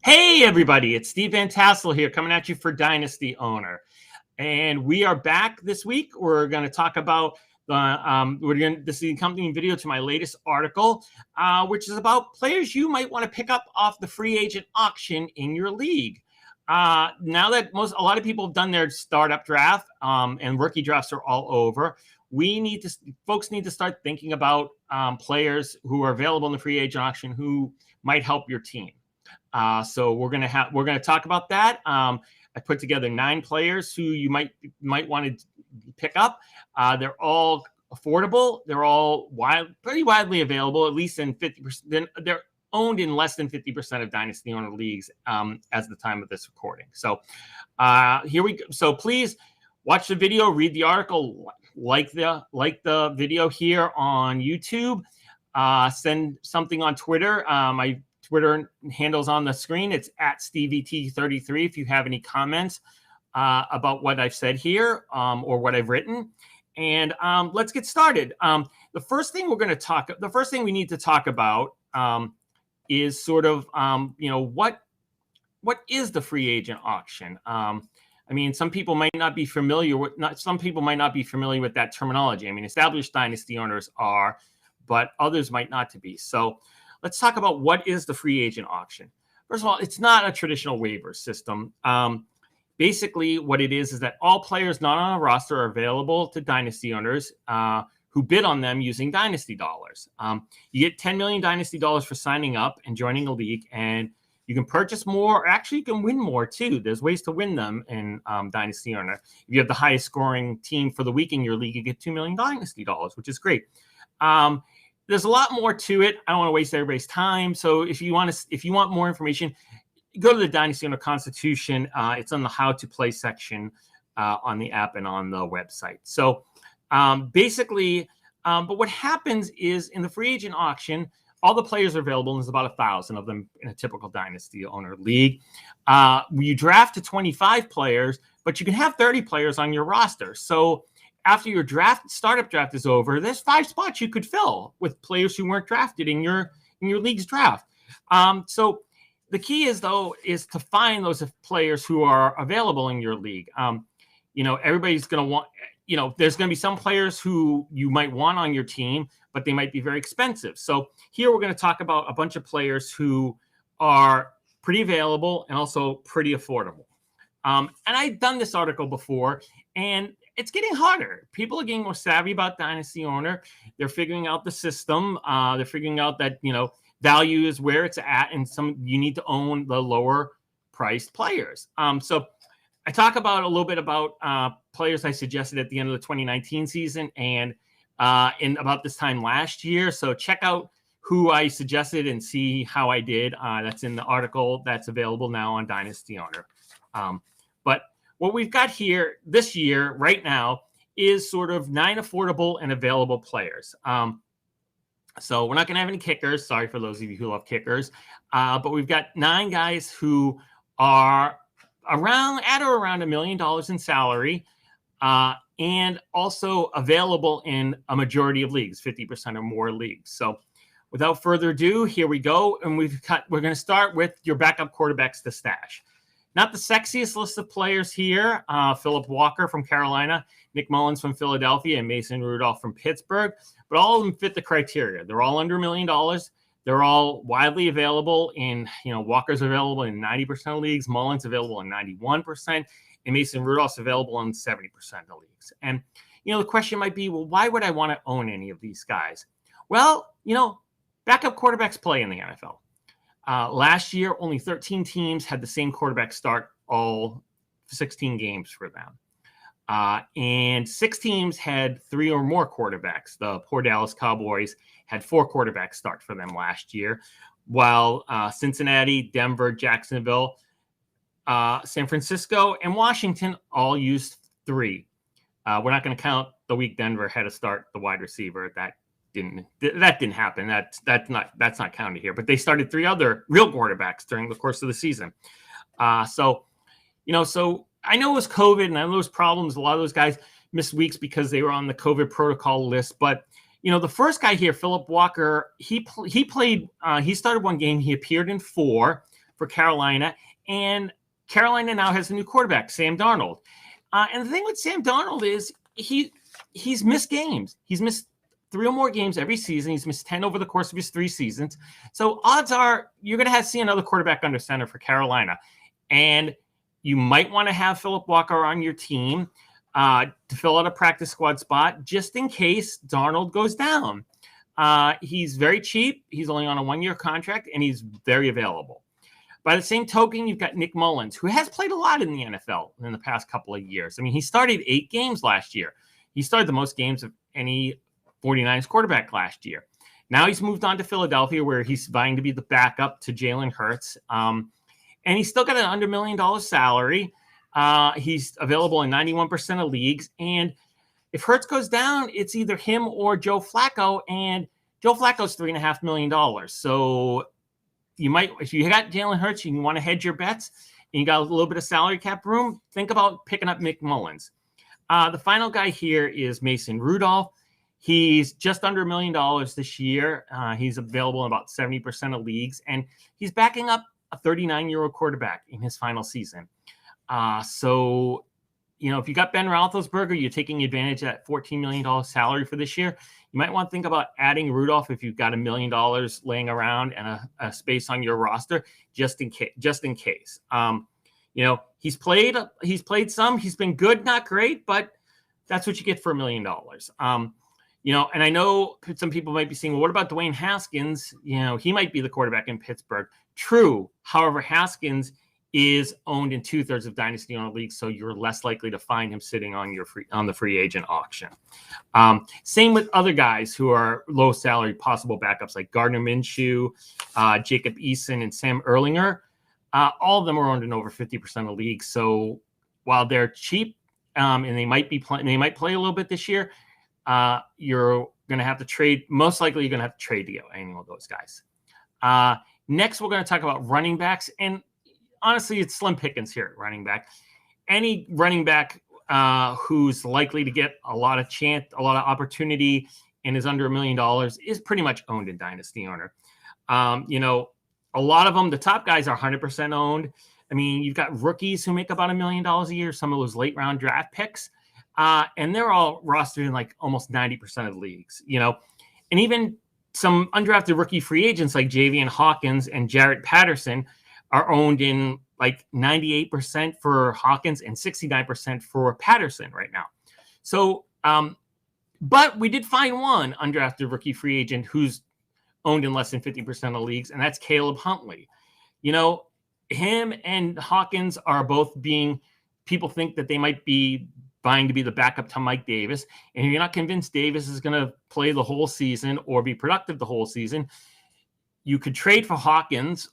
Hey, everybody, it's Steve Van Tassel here coming at you for Dynasty Owner. And we are back this week. We're going to talk about this is the accompanying video to my latest article, which is about players you might want to pick up off the free agent auction in your league. Now that a lot of people have done their startup draft and rookie drafts are all over, folks need to start thinking about players who are available in the free agent auction who might help your team. So we're gonna talk about that. I put together 9 players who you might want to pick up. They're all affordable. They're all pretty widely available, at least in 50%. They're owned in less than 50% of Dynasty Owner leagues as the time of this recording. So here we go. So please watch the video, read the article, like the video here on YouTube. Send something on Twitter. My Twitter handles on the screen. It's at StevieT33 if you have any comments about what I've said here or what I've written. And let's get started. The first thing we need to talk about is sort of what is the free agent auction? I mean, some people might not be familiar with that terminology. I mean, established dynasty owners are, but others might not to be. So let's talk about what is the free agent auction. First of all, it's not a traditional waiver system. Basically, what it is that all players not on a roster are available to dynasty owners who bid on them using dynasty dollars. You get 10 million dynasty dollars for signing up and joining a league, and you can purchase more, or actually you can win more too. There's ways to win them in Dynasty Owner. If you have the highest scoring team for the week in your league, you get 2 million dynasty dollars, which is great. There's a lot more to it. I don't want to waste everybody's time. So if you want more information, go to the Dynasty Owner Constitution. It's on the How to Play section on the app and on the website. So basically, but what happens is in the free agent auction, all the players are available, and there's about 1,000 of them in a typical Dynasty Owner league. You draft to 25 players, but you can have 30 players on your roster. So after your startup draft is over, there's 5 spots you could fill with players who weren't drafted in your league's draft. So the key is to find those players who are available in your league. Everybody's going to want, there's going to be some players who you might want on your team, but they might be very expensive. So here we're going to talk about a bunch of players who are pretty available and also pretty affordable. And I've done this article before, and it's getting harder. People are getting more savvy about Dynasty Owner. They're figuring out the system. They're figuring out that, value is where it's at, and you need to own the lower priced players. So I talk about a little bit about players I suggested at the end of the 2019 season and in about this time last year. So check out who I suggested and see how I did. That's in the article that's available now on Dynasty Owner. But what we've got here this year right now is sort of 9 affordable and available players. So we're not going to have any kickers. Sorry for those of you who love kickers. But we've got 9 guys who are around $1 million in salary and also available in a majority of leagues, 50% or more leagues. So without further ado, here we go. And we're going to start with your backup quarterbacks to stash. Not the sexiest list of players here. Phillip Walker from Carolina, Nick Mullins from Philadelphia, and Mason Rudolph from Pittsburgh. But all of them fit the criteria. They're all under $1 million. They're all widely available in, Walker's available in 90% of leagues, Mullins available in 91%, and Mason Rudolph's available in 70% of leagues. And, the question might be, well, why would I want to own any of these guys? Well, backup quarterbacks play in the NFL. Last year, only 13 teams had the same quarterback start all 16 games for them. And 6 teams had 3 or more quarterbacks. The poor Dallas Cowboys had 4 quarterbacks start for them last year, while Cincinnati, Denver, Jacksonville, San Francisco, and Washington all used 3. We're not going to count the week Denver had to start the wide receiver. That didn't happen. That's not counted here. But they started 3 other real quarterbacks during the course of the season. So I know it was COVID and I know there was problems. A lot of those guys missed weeks because they were on the COVID protocol list. But the first guy here, Phillip Walker, he started 1 game. He appeared in 4. for Carolina. And Carolina now has a new quarterback, Sam Darnold. And the thing with Sam Darnold is he's missed games. He's missed 3 or more games every season. He's missed 10 over the course of his 3 seasons. So odds are you're going to see another quarterback under center for Carolina. And you might want to have Phillip Walker on your team to fill out a practice squad spot just in case Darnold goes down. He's very cheap. He's only on a 1-year contract, and he's very available. By the same token, you've got Nick Mullins, who has played a lot in the NFL in the past couple of years. I mean, he started 8 games last year. He started the most games of any 49ers quarterback last year. Now he's moved on to Philadelphia, where he's vying to be the backup to Jalen Hurts. And he's still got an under $1 million salary. He's available in 91% of leagues. And if Hurts goes down, it's either him or Joe Flacco. And Joe Flacco's $3.5 million. So you might, if you got Jalen Hurts, you want to hedge your bets, and you got a little bit of salary cap room, think about picking up Nick Mullins. The final guy here is Mason Rudolph. He's just under $1 million this year. He's available in about 70% of leagues, and he's backing up a 39-year-old quarterback in his final season. So, you know, if you got Ben Roethlisberger, you're taking advantage of that $14 million salary for this year. You might want to think about adding Rudolph if you've got $1 million laying around and a space on your roster, just in case. You know, he's played some. He's been good, not great, but that's what you get for $1 million. You know, and I know some people might be saying, well, what about Dwayne Haskins? You know, he might be the quarterback in Pittsburgh. True. However, Haskins is owned in 2/3 of dynasty owner leagues, so you're less likely to find him sitting on the free agent auction. Same with other guys who are low salary possible backups like Gardner Minshew, Jacob Eason, and Sam Erlinger. All of them are owned in over 50% of leagues. So while they're cheap and they might play a little bit this year, you're going to have to trade. Most likely, you're going to have to trade to get any of those guys. Next, we're going to talk about running backs, and honestly, it's slim pickings here at running back. Any running back who's likely to get a lot of opportunity and is under $1 million is pretty much owned in Dynasty Owner. You know, a lot of them, the top guys are 100% owned. I mean, you've got rookies who make about $1 million a year, some of those late round draft picks, and they're all rostered in like almost 90% of leagues, you know, and even some undrafted rookie free agents like Javian Hawkins and Jarrett Patterson are owned in like 98% for Hawkins and 69% for Patterson right now. So, but we did find one undrafted rookie free agent who's owned in less than 50% of leagues, and that's Caleb Huntley. You know, him and Hawkins are both people think that they might be vying to be the backup to Mike Davis. And if you're not convinced Davis is going to play the whole season or be productive the whole season, you could trade for Hawkins,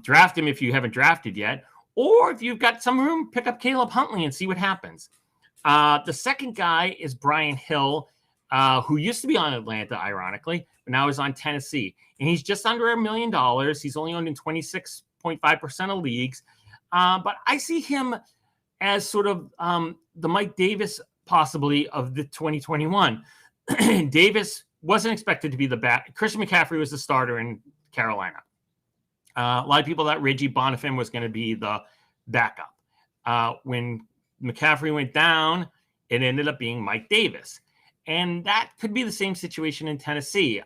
draft him if you haven't drafted yet, or if you've got some room, pick up Caleb Huntley and see what happens. The second guy is Brian Hill, who used to be on Atlanta, ironically, but now is on Tennessee. And he's just under $1 million. He's only owned in 26.5% of leagues. But I see him as sort of the Mike Davis possibly of the 2021. Davis wasn't expected to be the back. Christian McCaffrey was the starter in Carolina. A lot of people thought Reggie Bonifim was going to be the backup. When McCaffrey went down, it ended up being Mike Davis. And that could be the same situation in Tennessee.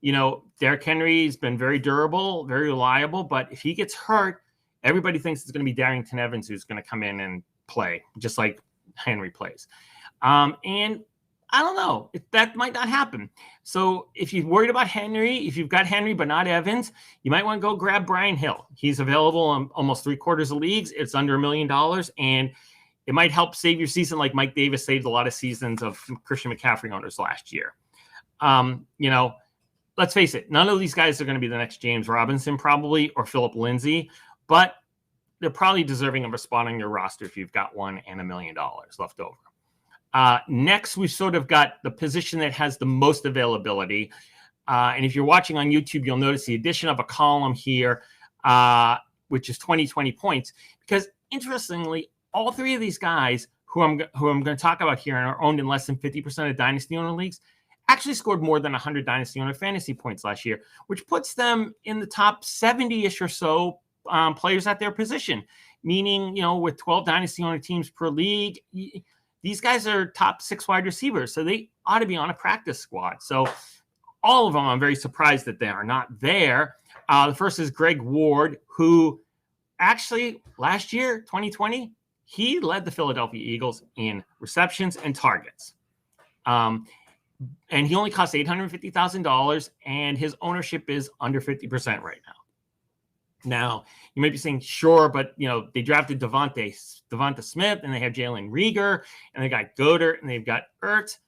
You know, Derrick Henry has been very durable, very reliable, but if he gets hurt, everybody thinks it's going to be Darrington Evans who's going to come in and play, just like Henry plays. And I don't know. That might not happen. So if you're worried about Henry, if you've got Henry but not Evans, you might want to go grab Brian Hill. He's available in almost 3/4 of leagues. It's under $1 million, and it might help save your season like Mike Davis saved a lot of seasons of Christian McCaffrey owners last year. You know, let's face it, none of these guys are going to be the next James Robinson probably or Philip Lindsay, but they're probably deserving of a spot on your roster if you've got one and $1 million left over. Next, we've sort of got the position that has the most availability. And if you're watching on YouTube, you'll notice the addition of a column here, which is 20 points. Because interestingly, all 3 of these guys who I'm going to talk about here and are owned in less than 50% of dynasty owner leagues actually scored more than 100 Dynasty owner fantasy points last year, which puts them in the top 70-ish or so players at their position. Meaning, with 12 Dynasty owner teams per league, these guys are top 6 wide receivers, so they ought to be on a practice squad. So all of them, I'm very surprised that they are not there. The first is Greg Ward, who actually last year, 2020, he led the Philadelphia Eagles in receptions and targets. And he only cost $850,000, and his ownership is under 50% right now. Now, you might be saying, sure, but, they drafted Devonta Smith, and they have Jalen Reagor, and they got Goddard, and they've got Ertz.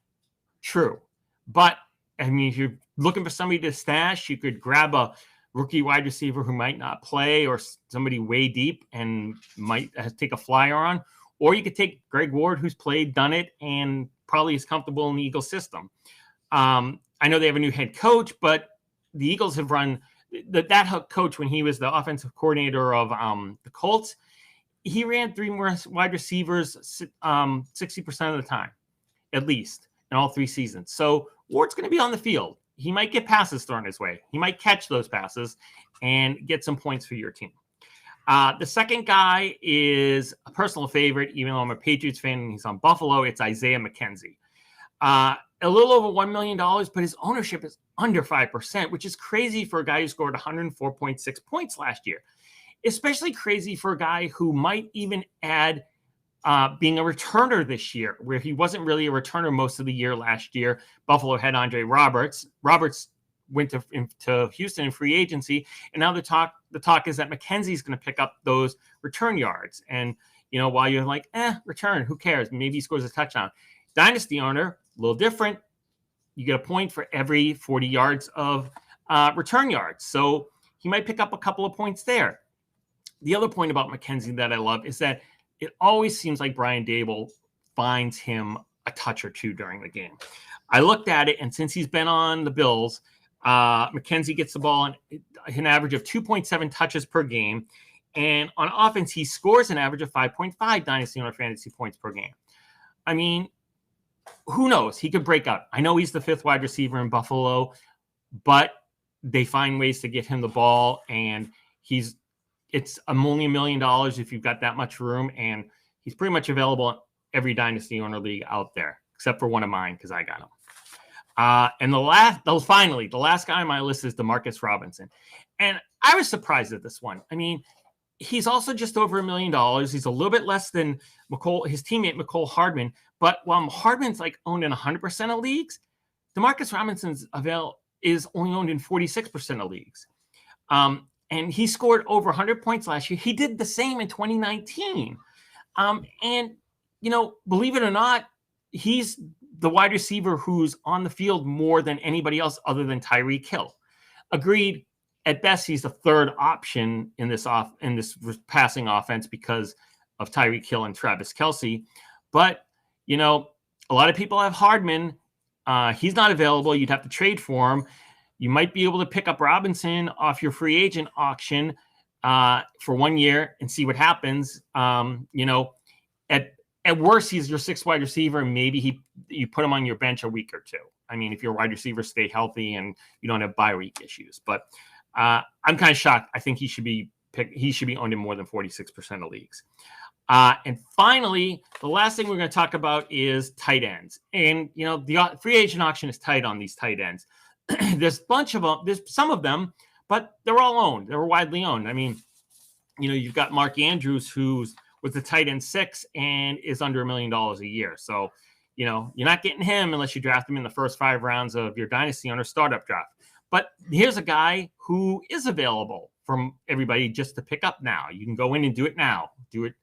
True. But, if you're looking for somebody to stash, you could grab a rookie wide receiver who might not play, or somebody way deep and might take a flyer on. Or you could take Greg Ward, who's played, done it, and probably is comfortable in the Eagles system. I know they have a new head coach, but the Eagles have run that coach, when he was the offensive coordinator of the Colts, he ran 3 more wide receivers 60% of the time, at least, in all 3 seasons. So Ward's going to be on the field. He might get passes thrown his way. He might catch those passes and get some points for your team. The second guy is a personal favorite, even though I'm a Patriots fan and he's on Buffalo. It's Isaiah Mckenzie. A little over $1 million, but his ownership is under 5%, which is crazy for a guy who scored 104.6 points last year. Especially crazy for a guy who might even add being a returner this year, where he wasn't really a returner most of the year last year. Buffalo had Andre Roberts. Roberts went to Houston in free agency, and now the talk is that McKenzie's going to pick up those return yards. And while you're like, return, who cares? Maybe he scores a touchdown. Dynasty owner, a little different. You get a point for every 40 yards of return yards. So he might pick up a couple of points there. The other point about Mckenzie that I love is that it always seems like Brian Daboll finds him a touch or two during the game. I looked at it, and since he's been on the Bills, Mckenzie gets the ball on an average of 2.7 touches per game. And on offense, he scores an average of 5.5 Dynasty owner fantasy points per game. I mean, who knows? He could break out. I know he's the 5th wide receiver in Buffalo, but they find ways to get him the ball, and it's only $1 million if you've got that much room, and he's pretty much available in every Dynasty owner league out there, except for one of mine, because I got him. And the last guy on my list is Demarcus Robinson. And I was surprised at this one. I mean, he's also just over $1 million. He's a little bit less than his teammate Mecole Hardman. But while Hardman's owned in 100% of leagues, Demarcus Robinson's is only owned in 46% of leagues. And he scored over 100 points last year. He did the same in 2019. And, believe it or not, he's the wide receiver who's on the field more than anybody else other than Tyreek Hill. Agreed. At best, he's the 3rd option in this passing offense because of Tyreek Hill and Travis Kelce. But, a lot of people have Hardman. He's not available. You'd have to trade for him. You might be able to pick up Robinson off your free agent auction for 1 year and see what happens. At worst, he's your 6th wide receiver, and maybe you put him on your bench a week or 2. I mean, if your wide receivers stay healthy and you don't have bye week issues. But I'm kind of shocked. I think he should be owned in more than 46% of leagues. And finally, the last thing we're going to talk about is tight ends. And, the free agent auction is tight on these tight ends. There's a bunch of them. There's some of them, but they're all owned. They're widely owned. I mean, you've got Mark Andrews, who's with the tight end 6 and is under $1 million a year. So, you're not getting him unless you draft him in the first 5 rounds of your dynasty owner startup draft. But here's a guy who is available from everybody just to pick up now. You can go in and do it now. Do it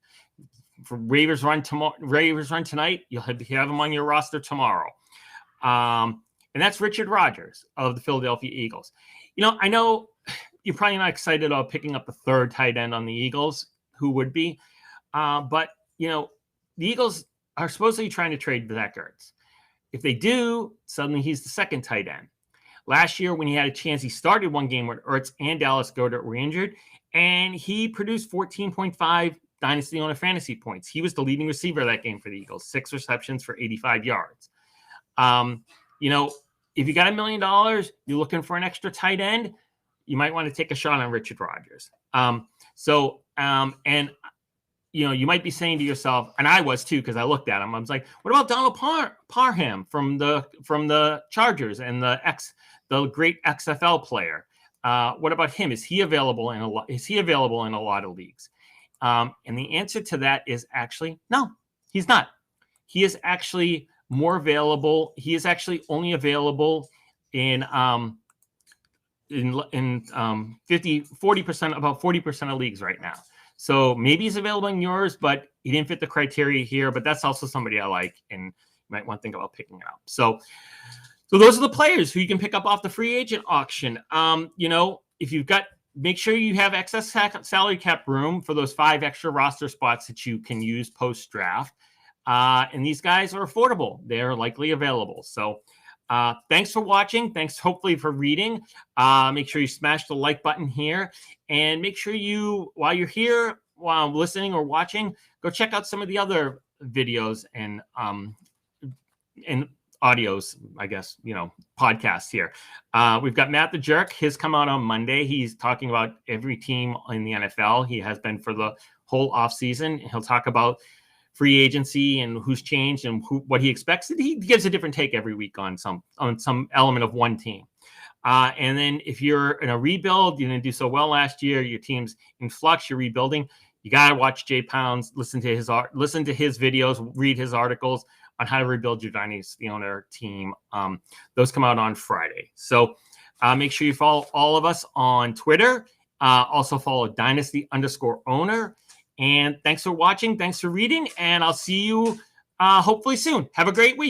for waivers run tomorrow. Waivers run tonight. You'll have him on your roster tomorrow. And that's Richard Rodgers of the Philadelphia Eagles. I know you're probably not excited about picking up the 3rd tight end on the Eagles. Who would be? But, the Eagles are supposedly trying to trade Zach Ertz. If they do, suddenly he's the 2nd tight end. Last year, when he had a chance, he started one game when Ertz and Dallas Goedert were injured, and he produced 14.5 Dynasty owner fantasy points. He was the leading receiver that game for the Eagles, 6 receptions for 85 yards. if you got $1 million, you're looking for an extra tight end, you might want to take a shot on Richard Rodgers. And you might be saying to yourself, and I was too, because I looked at him. I was like, what about Donald Parham from the Chargers and the great XFL player? What about him? Is he available in a lot of leagues? And the answer to that is actually no, he's not. He is actually more available. He is actually only available in 40% about 40% of leagues right now. So maybe he's available in yours, but he didn't fit the criteria here. But that's also somebody I like, and you might want to think about picking it up. So those are the players who you can pick up off the free agent auction. If you've got, make sure you have excess salary cap room for those 5 extra roster spots that you can use post draft. And these guys are affordable; they're likely available. So. Thanks for watching. Thanks, hopefully, for reading. Make sure you smash the like button here, and make sure while you're here, while listening or watching, go check out some of the other videos and audios, I guess, podcasts here. We've got Matt the Jerk. His come out on Monday. He's talking about every team in the NFL. He has been for the whole offseason. He'll talk about free agency and who's changed and what he expects. He gives a different take every week on some element of one team. And then if you're in a rebuild, you didn't do so well last year, your team's in flux, you're rebuilding, you got to watch Jay Pounds, listen to his videos, read his articles on how to rebuild your Dynasty Owner team. Those come out on Friday. So make sure you follow all of us on Twitter. Also follow Dynasty_owner. And thanks for watching. Thanks for reading. And I'll see you hopefully soon. Have a great week.